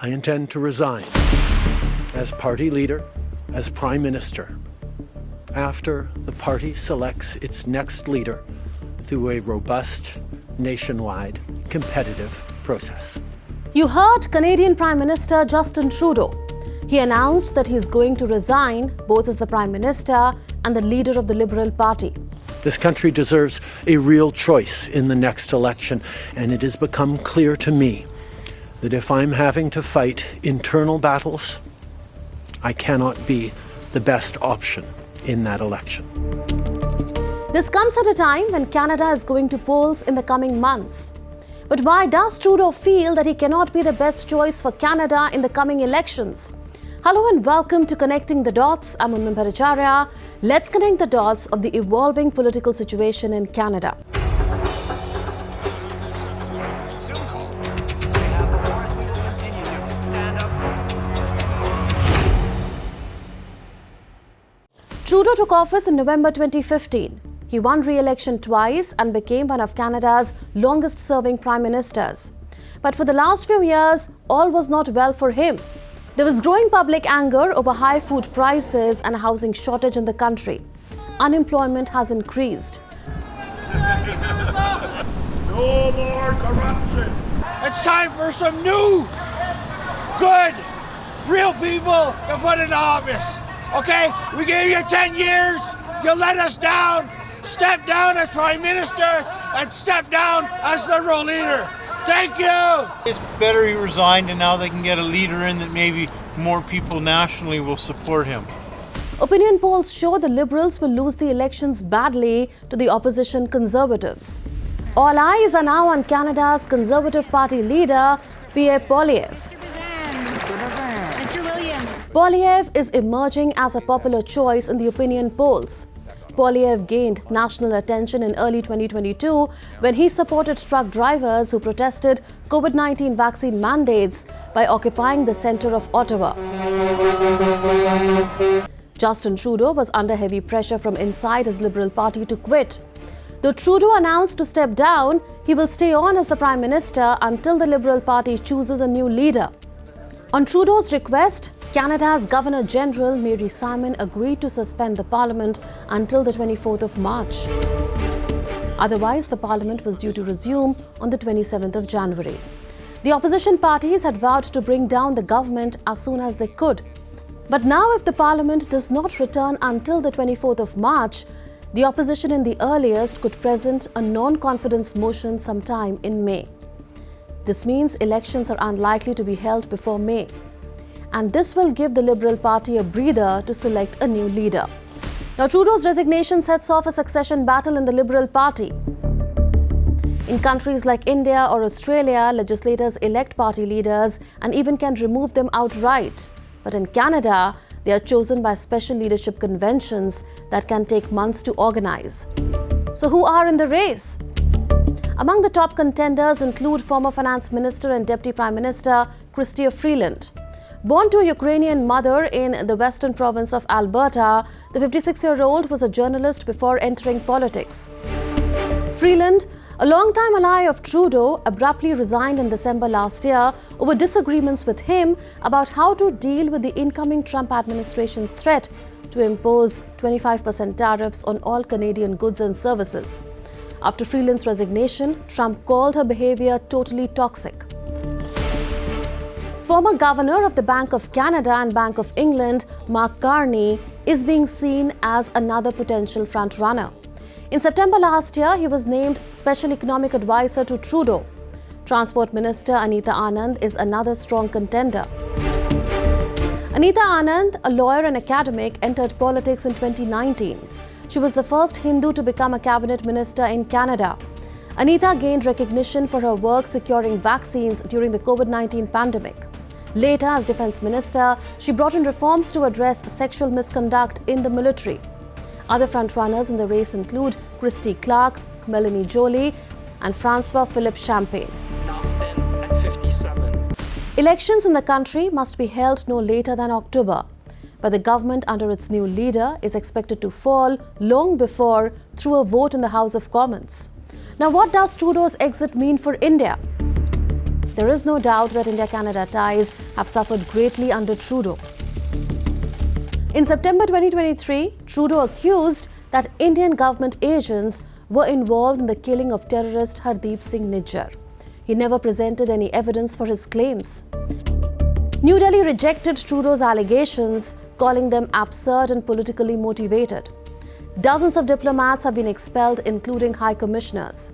I intend to resign as party leader, as Prime Minister, after the party selects its next leader through a robust, nationwide, competitive process. You heard Canadian Prime Minister Justin Trudeau. He announced that he is going to resign both as the Prime Minister and the leader of the Liberal Party. This country deserves a real choice in the next election, and it has become clear to me that if I'm having to fight internal battles, I cannot be the best option in that election. This comes at a time when Canada is going to polls in the coming months. But why does Trudeau feel that he cannot be the best choice for Canada in the coming elections? Hello and welcome to Connecting the Dots. I'm Unman Bhattacharya. Let's connect the dots of the evolving political situation in Canada. Trudeau took office in November 2015. He won re-election twice and became one of Canada's longest-serving prime ministers. But for the last few years, all was not well for him. There was growing public anger over high food prices and a housing shortage in the country. Unemployment has increased. No more corruption. It's time for some new, good, real people to put in office. Okay? We gave you 10 years. You let us down. Step down as Prime Minister and step down as Liberal leader. Thank you. It's better he resigned, and now they can get a leader in that maybe more people nationally will support him. Opinion polls show the Liberals will lose the elections badly to the opposition Conservatives. All eyes are now on Canada's Conservative Party leader, Pierre Poilievre. Poilievre is emerging as a popular choice in the opinion polls. Poilievre gained national attention in early 2022 when he supported truck drivers who protested COVID-19 vaccine mandates by occupying the centre of Ottawa. Justin Trudeau was under heavy pressure from inside his Liberal Party to quit. Though Trudeau announced to step down, he will stay on as the Prime Minister until the Liberal Party chooses a new leader. On Trudeau's request, Canada's Governor-General Mary Simon agreed to suspend the Parliament until the 24th of March. Otherwise, the Parliament was due to resume on the 27th of January. The opposition parties had vowed to bring down the government as soon as they could. But now, if the Parliament does not return until the 24th of March, the opposition in the earliest could present a non-confidence motion sometime in May. This means elections are unlikely to be held before May. And this will give the Liberal Party a breather to select a new leader. Now, Trudeau's resignation sets off a succession battle in the Liberal Party. In countries like India or Australia, legislators elect party leaders and even can remove them outright. But in Canada, they are chosen by special leadership conventions that can take months to organize. So who are in the race? Among the top contenders include former Finance Minister and Deputy Prime Minister Chrystia Freeland. Born to a Ukrainian mother in the western province of Alberta, the 56-year-old was a journalist before entering politics. Freeland, a longtime ally of Trudeau, abruptly resigned in December last year over disagreements with him about how to deal with the incoming Trump administration's threat to impose 25% tariffs on all Canadian goods and services. After Freeland's resignation, Trump called her behavior totally toxic. Former Governor of the Bank of Canada and Bank of England, Mark Carney, is being seen as another potential frontrunner. In September last year, he was named Special Economic Advisor to Trudeau. Transport Minister Anita Anand is another strong contender. Anita Anand, a lawyer and academic, entered politics in 2019. She was the first Hindu to become a cabinet minister in Canada. Anita gained recognition for her work securing vaccines during the COVID-19 pandemic. Later, as Defence Minister, she brought in reforms to address sexual misconduct in the military. Other frontrunners in the race include Christy Clark, Melanie Joly, and Francois Philippe Champagne. Now stand at 57. Elections in the country must be held no later than October. But the government under its new leader is expected to fall long before through a vote in the House of Commons. Now, what does Trudeau's exit mean for India? There is no doubt that India-Canada ties have suffered greatly under Trudeau. In September 2023, Trudeau accused that Indian government agents were involved in the killing of terrorist Hardeep Singh Nijjar. He never presented any evidence for his claims. New Delhi rejected Trudeau's allegations, calling them absurd and politically motivated. Dozens of diplomats have been expelled, including high commissioners.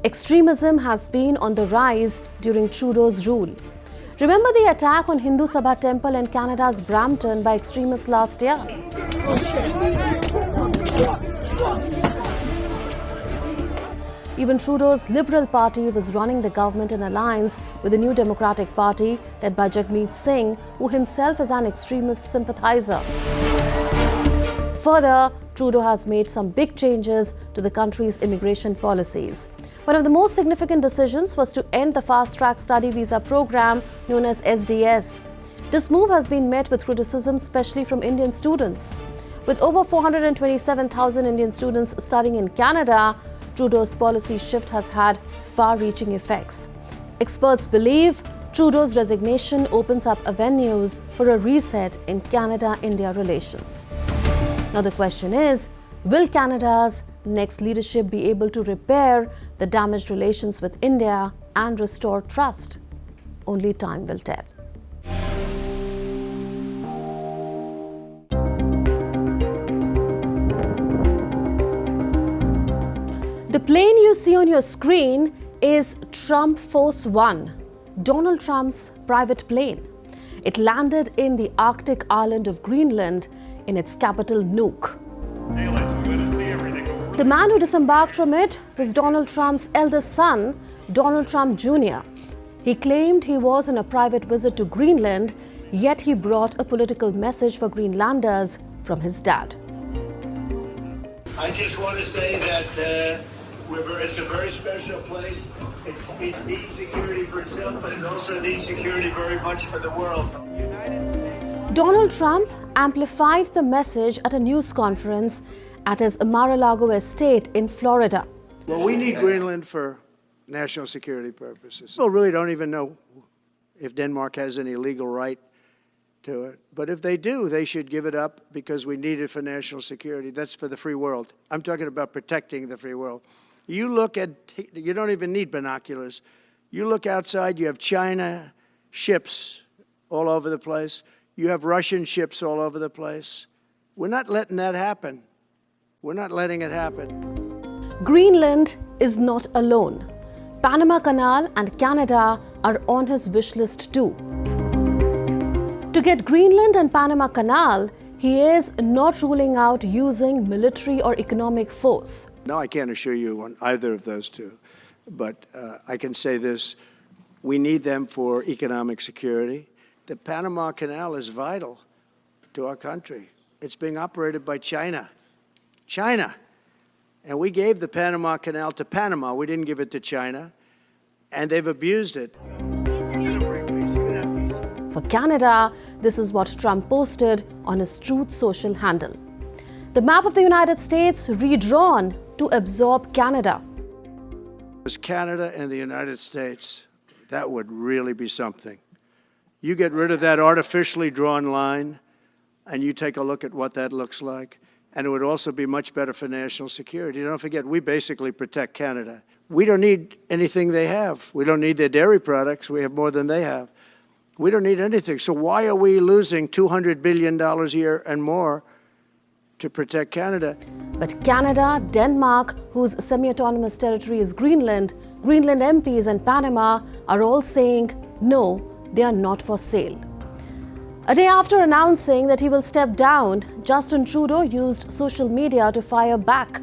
Extremism has been on the rise during Trudeau's rule. Remember the attack on Hindu Sabha temple in Canada's Brampton by extremists last year? Even Trudeau's Liberal Party was running the government in alliance with the New Democratic Party led by Jagmeet Singh, who himself is an extremist sympathizer. Further, Trudeau has made some big changes to the country's immigration policies. One of the most significant decisions was to end the fast-track study visa program known as SDS. This move has been met with criticism, especially from Indian students. With over 427,000 Indian students studying in Canada, Trudeau's policy shift has had far-reaching effects. Experts believe Trudeau's resignation opens up avenues for a reset in Canada-India relations. Now the question is, will Canada's next leadership be able to repair the damaged relations with India and restore trust? Only time will tell. The plane you see on your screen is Trump Force One, Donald Trump's private plane. It landed in the Arctic island of Greenland in its capital, Nuuk. The man who disembarked from it was Donald Trump's eldest son, Donald Trump Jr. He claimed he was on a private visit to Greenland, yet he brought a political message for Greenlanders from his dad. I just want to say that it's a very special place. It needs security for itself, but it also needs security very much for the world. Donald Trump amplified the message at a news conference at his Mar-a-Lago estate in Florida. Well, we need Greenland for national security purposes. People really don't even know if Denmark has any legal right to it. But if they do, they should give it up because we need it for national security. That's for the free world. I'm talking about protecting the free world. You don't even need binoculars. You look outside, you have China ships all over the place. You have Russian ships all over the place. We're not letting that happen. We're not letting it happen. Greenland is not alone. Panama Canal and Canada are on his wish list too. To get Greenland and Panama Canal, he is not ruling out using military or economic force. No, I can't assure you on either of those two. But I can say this, we need them for economic security. The Panama Canal is vital to our country. It's being operated by China. China. And we gave the Panama Canal to Panama. We didn't give it to China. And they've abused it. For Canada, this is what Trump posted on his Truth Social handle. The map of the United States redrawn to absorb Canada. It was Canada and the United States. That would really be something. You get rid of that artificially drawn line, and you take a look at what that looks like. And it would also be much better for national security. Don't forget, we basically protect Canada. We don't need anything they have. We don't need their dairy products. We have more than they have. We don't need anything. So why are we losing $200 billion a year and more to protect Canada? But Canada, Denmark, whose semi-autonomous territory is Greenland, Greenland MPs and Panama are all saying no, they are not for sale. A day after announcing that he will step down, Justin Trudeau used social media to fire back.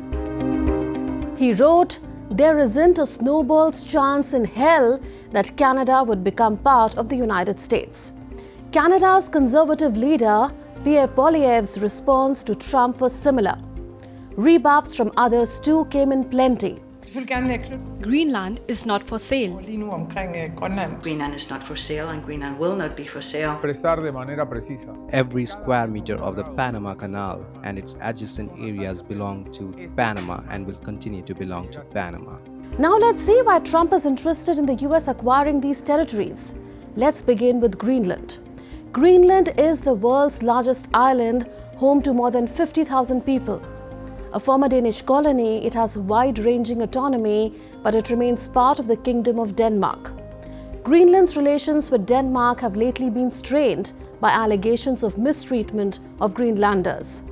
He wrote, "There isn't a snowball's chance in hell that Canada would become part of the United States." Canada's conservative leader, Pierre Poilievre's response to Trump was similar. Rebuffs from others too came in plenty. Greenland is not for sale. Greenland is not for sale and Greenland will not be for sale. Every square meter of the Panama Canal and its adjacent areas belong to Panama and will continue to belong to Panama. Now let's see why Trump is interested in the US acquiring these territories. Let's begin with Greenland. Greenland is the world's largest island, home to more than 50,000 people. A former Danish colony, it has wide-ranging autonomy, but it remains part of the Kingdom of Denmark. Greenland's relations with Denmark have lately been strained by allegations of mistreatment of Greenlanders.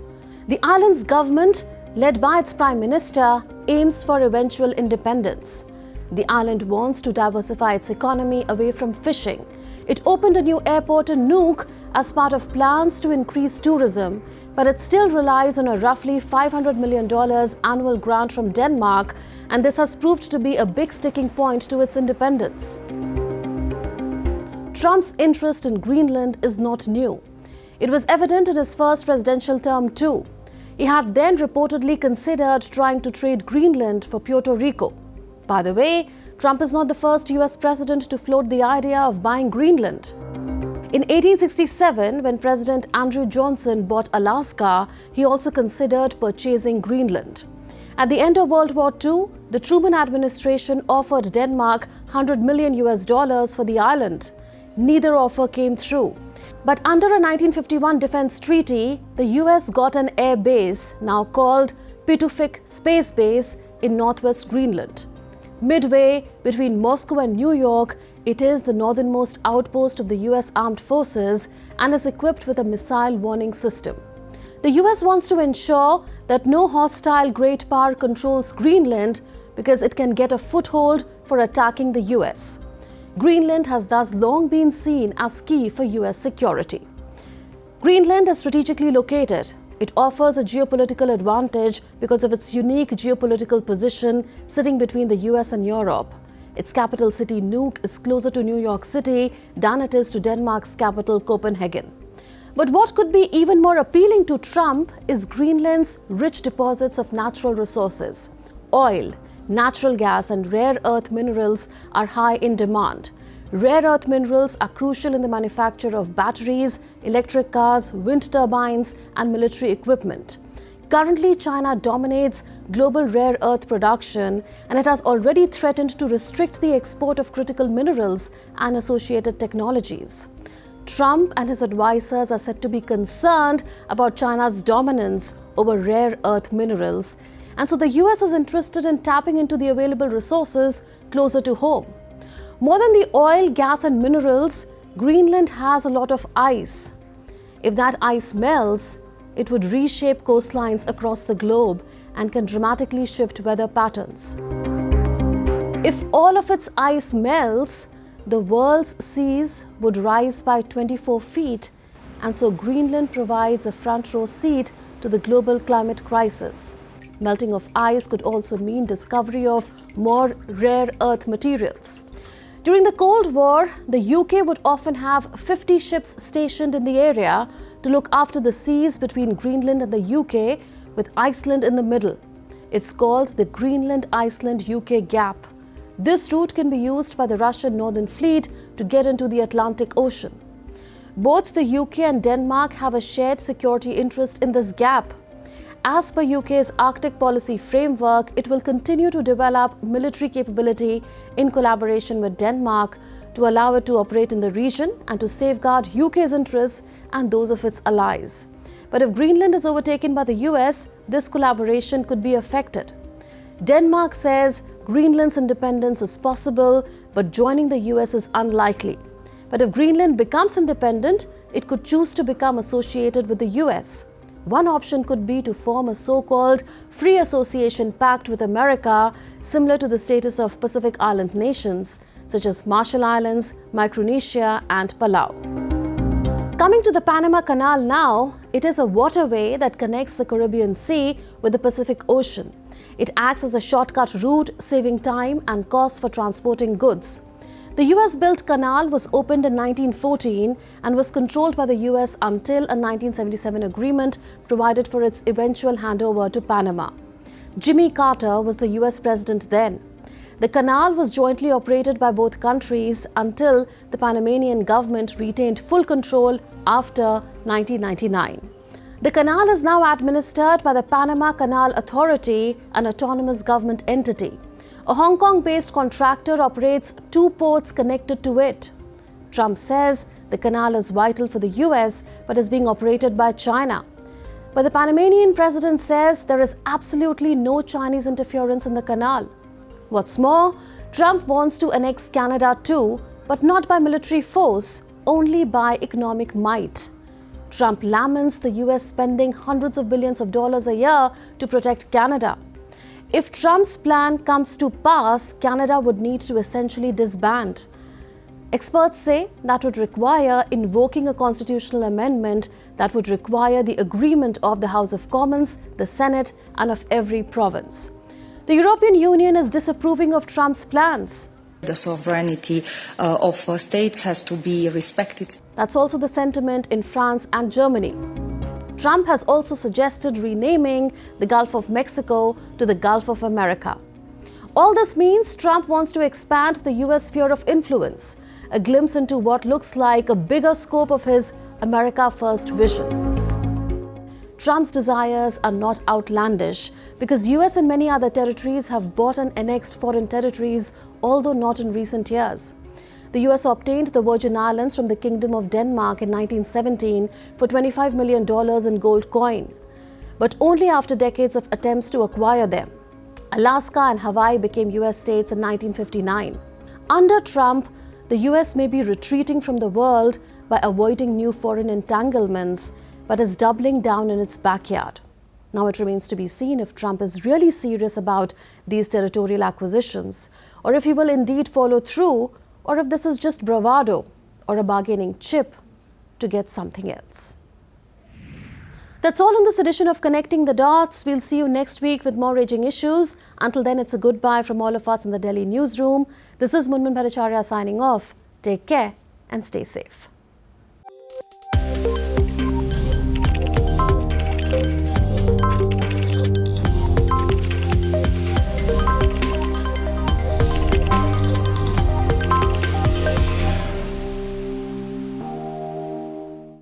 The island's government, led by its Prime Minister, aims for eventual independence. The island wants to diversify its economy away from fishing. It opened a new airport in Nuuk as part of plans to increase tourism, but it still relies on a roughly $500 million annual grant from Denmark, and this has proved to be a big sticking point to its independence. Trump's interest in Greenland is not new. It was evident in his first presidential term too. He had then reportedly considered trying to trade Greenland for Puerto Rico. By the way, Trump is not the first US president to float the idea of buying Greenland. In 1867, when President Andrew Johnson bought Alaska, he also considered purchasing Greenland. At the end of World War II, the Truman administration offered Denmark $100 million for the island. Neither offer came through. But under a 1951 defense treaty, the US got an air base, now called Pituffik Space Base, in northwest Greenland. Midway between Moscow and New York, it is the northernmost outpost of the US Armed Forces and is equipped with a missile warning system. The US wants to ensure that no hostile great power controls Greenland because it can get a foothold for attacking the US. Greenland has thus long been seen as key for US security. Greenland is strategically located. It offers a geopolitical advantage because of its unique geopolitical position sitting between the US and Europe. Its capital city Nuuk is closer to New York City than it is to Denmark's capital Copenhagen. But what could be even more appealing to Trump is Greenland's rich deposits of natural resources. Oil, natural gas and rare earth minerals are high in demand. Rare earth minerals are crucial in the manufacture of batteries, electric cars, wind turbines, and military equipment. Currently, China dominates global rare earth production, and it has already threatened to restrict the export of critical minerals and associated technologies. Trump and his advisors are said to be concerned about China's dominance over rare earth minerals, and so the US is interested in tapping into the available resources closer to home. More than the oil, gas and minerals, Greenland has a lot of ice. If that ice melts, it would reshape coastlines across the globe and can dramatically shift weather patterns. If all of its ice melts, the world's seas would rise by 24 feet, and so Greenland provides a front row seat to the global climate crisis. Melting of ice could also mean discovery of more rare earth materials. During the Cold War, the UK would often have 50 ships stationed in the area to look after the seas between Greenland and the UK, with Iceland in the middle. It's called the Greenland-Iceland-UK Gap. This route can be used by the Russian Northern Fleet to get into the Atlantic Ocean. Both the UK and Denmark have a shared security interest in this gap. As per UK's Arctic policy framework, it will continue to develop military capability in collaboration with Denmark to allow it to operate in the region and to safeguard UK's interests and those of its allies. But if Greenland is overtaken by the US, this collaboration could be affected. Denmark says Greenland's independence is possible, but joining the US is unlikely. But if Greenland becomes independent, it could choose to become associated with the US. One option could be to form a so-called free association pact with America, similar to the status of Pacific Island nations, such as Marshall Islands, Micronesia, and Palau. Coming to the Panama Canal now, it is a waterway that connects the Caribbean Sea with the Pacific Ocean. It acts as a shortcut route, saving time and costs for transporting goods. The US-built canal was opened in 1914 and was controlled by the US until a 1977 agreement provided for its eventual handover to Panama. Jimmy Carter was the US president then. The canal was jointly operated by both countries until the Panamanian government retained full control after 1999. The canal is now administered by the Panama Canal Authority, an autonomous government entity. A Hong Kong-based contractor operates 2 ports connected to it. Trump says the canal is vital for the US but is being operated by China. But the Panamanian president says there is absolutely no Chinese interference in the canal. What's more, Trump wants to annex Canada too, but not by military force, only by economic might. Trump laments the US spending hundreds of billions of dollars a year to protect Canada. If Trump's plan comes to pass, Canada would need to essentially disband. Experts say that would require invoking a constitutional amendment that would require the agreement of the House of Commons, the Senate, and of every province. The European Union is disapproving of Trump's plans. The sovereignty of states has to be respected. That's also the sentiment in France and Germany. Trump has also suggested renaming the Gulf of Mexico to the Gulf of America. All this means Trump wants to expand the US sphere of influence, a glimpse into what looks like a bigger scope of his America First vision. Trump's desires are not outlandish because US and many other territories have bought and annexed foreign territories, although not in recent years. The US obtained the Virgin Islands from the Kingdom of Denmark in 1917 for $25 million in gold coin, but only after decades of attempts to acquire them. Alaska and Hawaii became US states in 1959. Under Trump, the US may be retreating from the world by avoiding new foreign entanglements, but is doubling down in its backyard. Now it remains to be seen if Trump is really serious about these territorial acquisitions, or if he will indeed follow through, or if this is just bravado or a bargaining chip to get something else. That's all in this edition of Connecting the Dots. We'll see you next week with more raging issues. Until then, it's a goodbye from all of us in the Delhi newsroom. This is Munmun Bhattacharya signing off. Take care and stay safe.